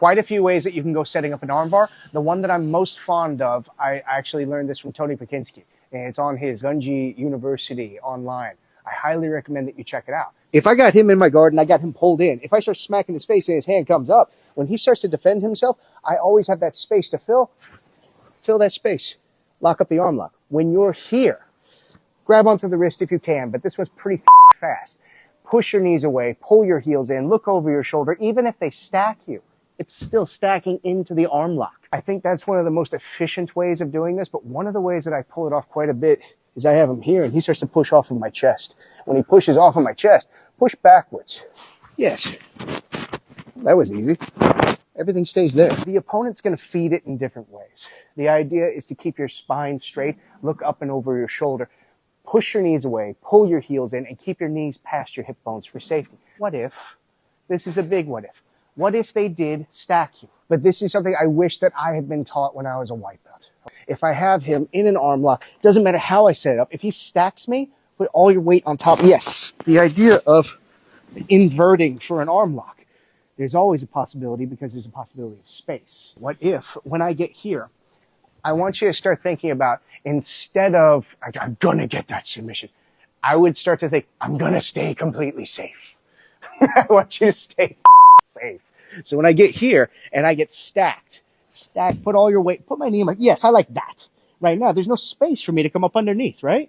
quite a few ways that you can go setting up an armbar. The one that I'm most fond of, I actually learned this from Tony Pakinski, and it's on his Gunji University online. I highly recommend that you check it out. If I got him in my guard and I got him pulled in, if I start smacking his face and his hand comes up, when he starts to defend himself, I always have that space to fill that space. Lock up the arm lock. When you're here, grab onto the wrist if you can, but this one's pretty fast. Push your knees away, pull your heels in, look over your shoulder. Even if they stack you, it's still stacking into the arm lock. I think that's one of the most efficient ways of doing this, but one of the ways that I pull it off quite a bit is I have him here and he starts to push off of my chest. When he pushes off of my chest, push backwards. Yes, that was easy. Everything stays there. The opponent's going to feed it in different ways. The idea is to keep your spine straight, look up and over your shoulder, push your knees away, pull your heels in, and keep your knees past your hip bones for safety. What if, this is a big what if they did stack you? But this is something I wish that I had been taught when I was a white belt. If I have him in an arm lock, doesn't matter how I set it up, if he stacks me, put all your weight on top. Yes, the idea of inverting for an arm lock. There's always a possibility because there's a possibility of space. What if, when I get here, I want you to start thinking about, instead of, I'm gonna get that submission, I would start to think, I'm gonna stay completely safe. I want you to stay safe. So when I get here and I get stacked, put all your weight, put my knee in my, yes, I like that. Right now, there's no space for me to come up underneath, right?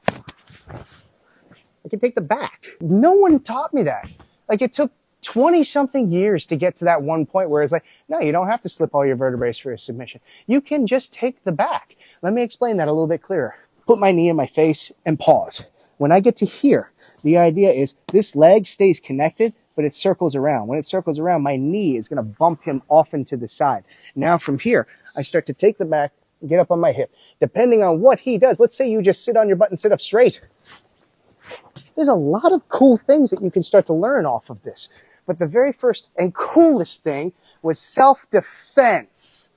I can take the back. No one taught me that. Like, it took 20-something years to get to that one point where it's like, no, you don't have to slip all your vertebrae for a submission. You can just take the back. Let me explain that a little bit clearer. Put my knee in my face and pause. When I get to here, the idea is this leg stays connected, but it circles around. When it circles around, my knee is going to bump him off into the side. Now from here, I start to take the back, get up on my hip. Depending on what he does, let's say you just sit on your butt and sit up straight. There's a lot of cool things that you can start to learn off of this. But the very first and coolest thing was self-defense.